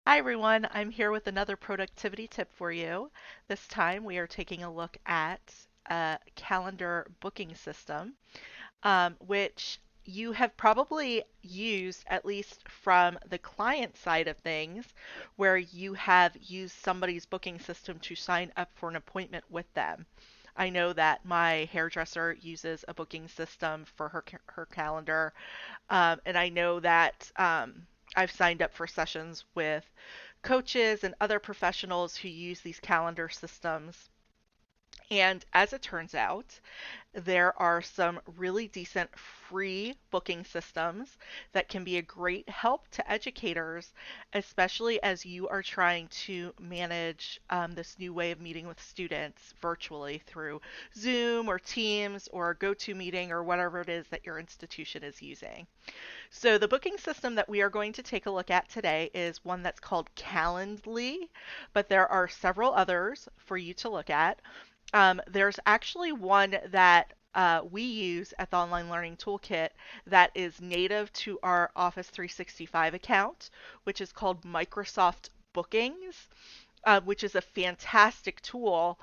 Hi everyone, I'm here with another productivity tip for you. This time we are taking a look at a calendar booking system, which you have probably used at least from the client side of things, where you have used somebody's booking system to sign up for an appointment with them. I know that my hairdresser uses a booking system for her calendar, and I know that I've signed up for sessions with coaches and other professionals who use these calendar systems. And as it turns out, there are some really decent free booking systems that can be a great help to educators, especially as you are trying to manage this new way of meeting with students virtually through Zoom or Teams or GoToMeeting or whatever it is that your institution is using. So the booking system that we are going to take a look at today is one that's called Calendly, but there are several others for you to look at. There's actually one that we use at the Online Learning Toolkit that is native to our Office 365 account, which is called Microsoft Bookings, which is a fantastic tool,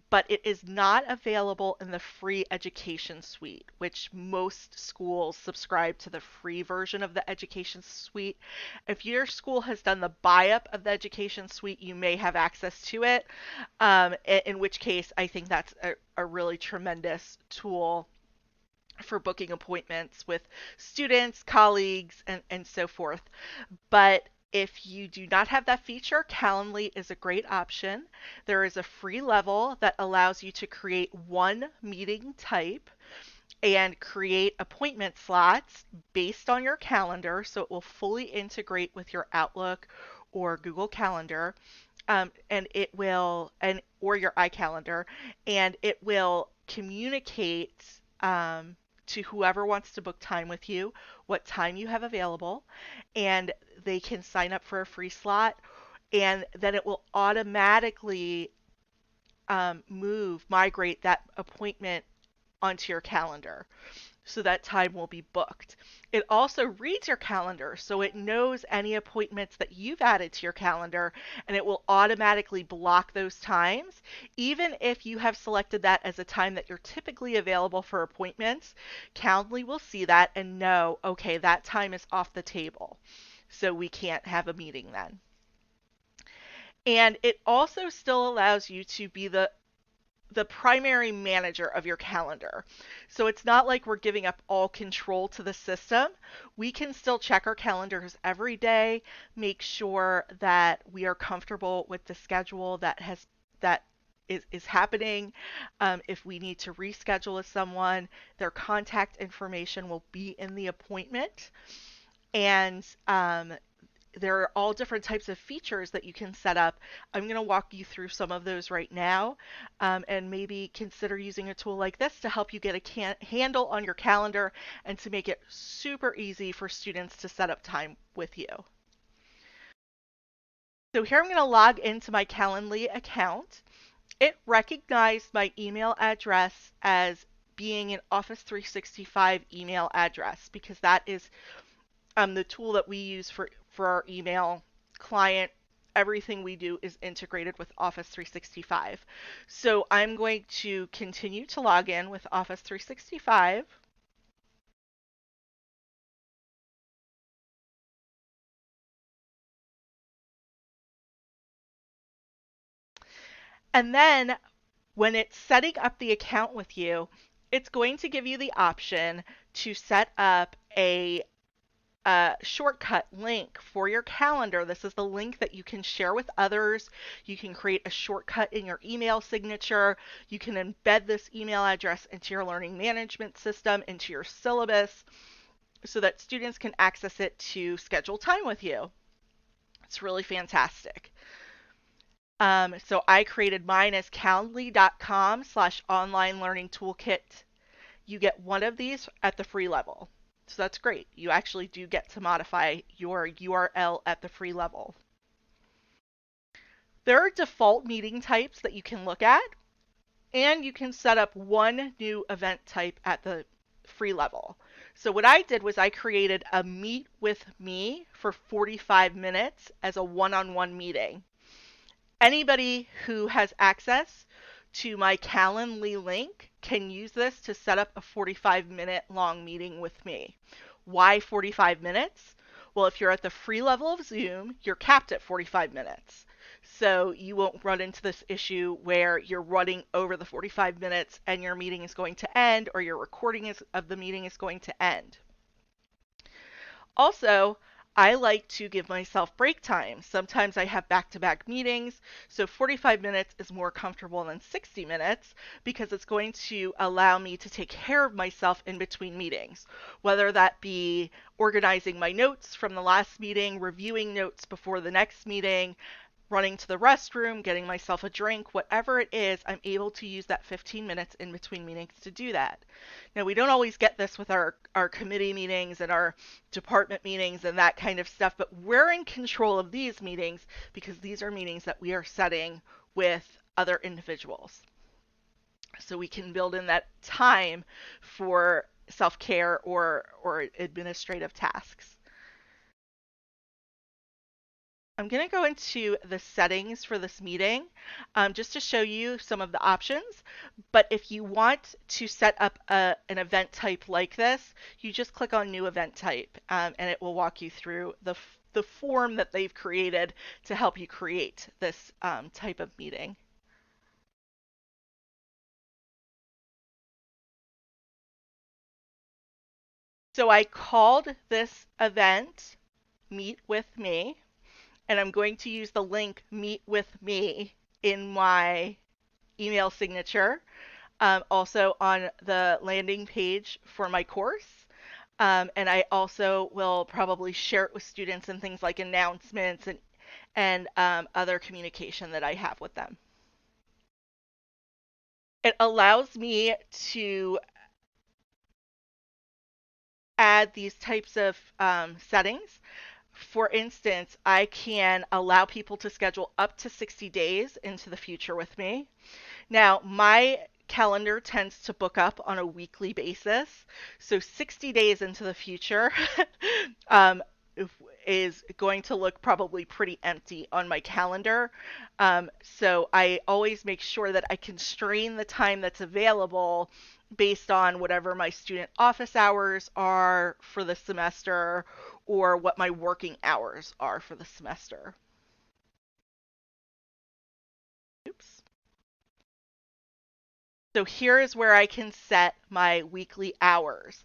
but it is not available in the free education suite, which most schools subscribe to the free version of the education suite. If your school has done the buy-up of the education suite, you may have access to it, in which case I think that's a really tremendous tool for booking appointments with students, colleagues, and so forth. But if you do not have that feature, Calendly is a great option. There is a free level that allows you to create one meeting type and create appointment slots based on your calendar, so it will fully integrate with your Outlook or Google Calendar, and it will, and or your iCalendar, and it will communicate to whoever wants to book time with you what time you have available, and they can sign up for a free slot, and then it will automatically migrate that appointment onto your calendar, so that time will be booked. It also reads your calendar, so it knows any appointments that you've added to your calendar, and it will automatically block those times. Even if you have selected that as a time that you're typically available for appointments, Calendly will see that and know, okay, that time is off the table, so we can't have a meeting then. And it also still allows you to be the primary manager of your calendar. So it's not like we're giving up all control to the system. We can still check our calendars every day, make sure that we are comfortable with the schedule that is happening. If we need to reschedule with someone, their contact information will be in the appointment. And there are all different types of features that you can set up. I'm going to walk you through some of those right now, and maybe consider using a tool like this to help you get a handle on your calendar and to make it super easy for students to set up time with you. So here I'm going to log into my Calendly account. It recognized my email address as being an Office 365 email address because that is the tool that we use for our email client. Everything we do is integrated with Office 365. So I'm going to continue to log in with Office 365. And then when it's setting up the account with you, it's going to give you the option to set up a shortcut link for your calendar. This is the link that you can share with others. You can create a shortcut in your email signature. You can embed this email address into your learning management system, into your syllabus, so that students can access it to schedule time with you. It's really fantastic. So I created mine as calendly.com/online learning toolkit. You get one of these at the free level. So that's great. You actually do get to modify your URL at the free level. There are default meeting types that you can look at, and you can set up one new event type at the free level. So what I did was I created a meet with me for 45 minutes as a one-on-one meeting. Anybody who has access to my Calendly link can use this to set up a 45-minute long meeting with me. Why 45 minutes? Well, if you're at the free level of Zoom, you're capped at 45 minutes. So you won't run into this issue where you're running over the 45 minutes and your meeting is going to end, or your recording of the meeting is going to end. Also, I like to give myself break time. Sometimes I have back-to-back meetings, so 45 minutes is more comfortable than 60 minutes because it's going to allow me to take care of myself in between meetings, whether that be organizing my notes from the last meeting, reviewing notes before the next meeting, running to the restroom, getting myself a drink, whatever it is, I'm able to use that 15 minutes in between meetings to do that. Now, we don't always get this with our committee meetings and our department meetings and that kind of stuff, but we're in control of these meetings because these are meetings that we are setting with other individuals. So we can build in that time for self-care or administrative tasks. I'm going to go into the settings for this meeting just to show you some of the options. But if you want to set up an event type like this, you just click on New Event Type, and it will walk you through the form that they've created to help you create this type of meeting. So I called this event Meet with Me, and I'm going to use the link Meet with Me in my email signature, also on the landing page for my course. And I also will probably share it with students and things like announcements and other communication that I have with them. It allows me to add these types of settings. For instance, I can allow people to schedule up to 60 days into the future with me. Now, my calendar tends to book up on a weekly basis, so 60 days into the future um, is going to look probably pretty empty on my calendar. So I always make sure that I constrain the time that's available based on whatever my student office hours are for the semester or what my working hours are for the semester. Oops. So here is where I can set my weekly hours.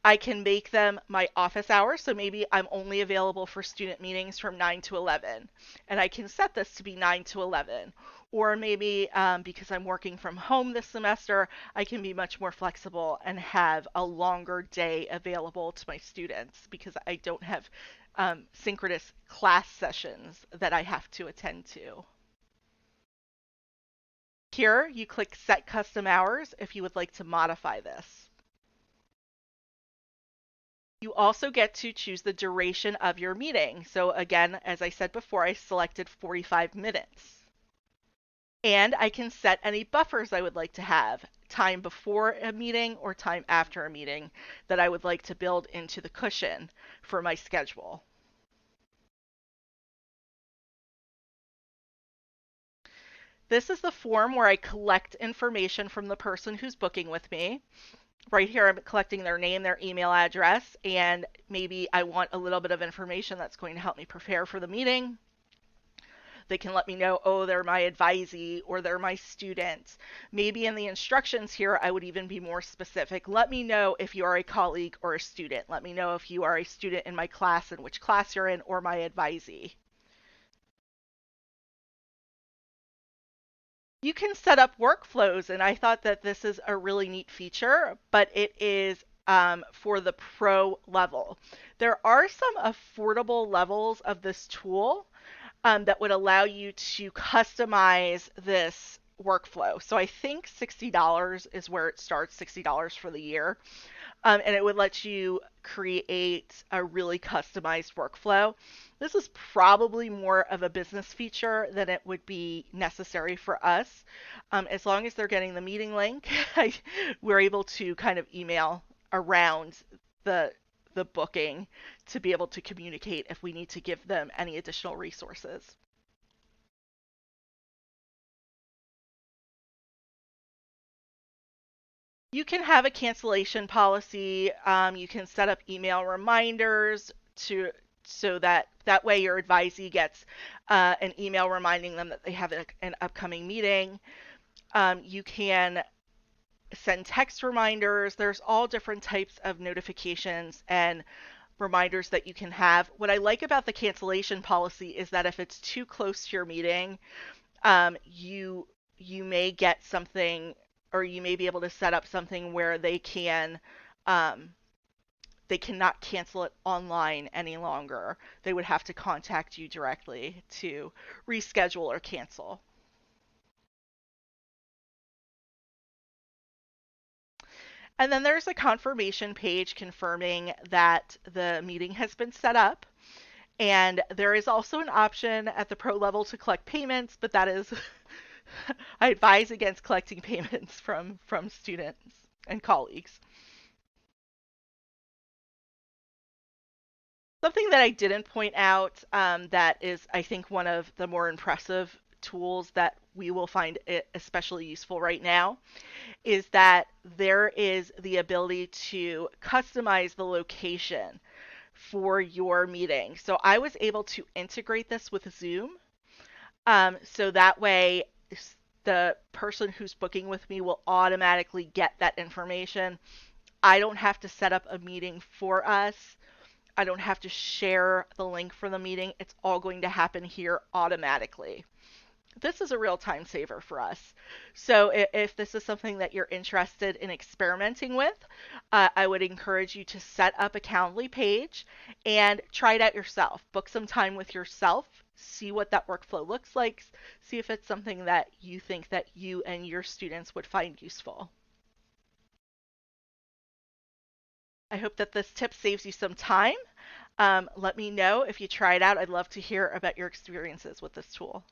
I can make them my office hours, so maybe I'm only available for student meetings from 9 to 11, and I can set this to be 9 to 11. Or maybe because I'm working from home this semester, I can be much more flexible and have a longer day available to my students because I don't have synchronous class sessions that I have to attend to. Here, you click Set Custom Hours if you would like to modify this. You also get to choose the duration of your meeting. So again, as I said before, I selected 45 minutes. And I can set any buffers I would like to have, time before a meeting or time after a meeting that I would like to build into the cushion for my schedule. This is the form where I collect information from the person who's booking with me. Right here, I'm collecting their name, their email address, and maybe I want a little bit of information that's going to help me prepare for the meeting. They can let me know, oh, they're my advisee or they're my student. Maybe in the instructions here, I would even be more specific. Let me know if you are a colleague or a student. Let me know if you are a student in my class and which class you're in, or my advisee. You can set up workflows, and I thought that this is a really neat feature, but it is for the pro level. There are some affordable levels of this tool that would allow you to customize this workflow. So I think $60 is where it starts, $60 for the year. And it would let you create a really customized workflow. This is probably more of a business feature than it would be necessary for us. As long as they're getting the meeting link, we're able to kind of email around the booking to be able to communicate if we need to give them any additional resources. You can have a cancellation policy. You can set up email reminders to so that way your advisee gets an email reminding them that they have an upcoming meeting. You can send text reminders. There's all different types of notifications and reminders that you can have. What I like about the cancellation policy is that if it's too close to your meeting, you may get something, or you may be able to set up something where um, they cannot cancel it online any longer. They would have to contact you directly to reschedule or cancel. And then there's a confirmation page confirming that the meeting has been set up. And there is also an option at the pro level to collect payments, but that is, I advise against collecting payments from students and colleagues. Something that I didn't point out that is, I think, one of the more impressive tools that we will find it especially useful right now is that there is the ability to customize the location for your meeting. So I was able to integrate this with Zoom. So that way, the person who's booking with me will automatically get that information. I don't have to set up a meeting for us. I don't have to share the link for the meeting. It's all going to happen here automatically. This is a real time saver for us. So if this is something that you're interested in experimenting with, I would encourage you to set up a Calendly page and try it out yourself. Book some time with yourself, see what that workflow looks like, see if it's something that you think that you and your students would find useful. I hope that this tip saves you some time. Let me know if you try it out. I'd love to hear about your experiences with this tool.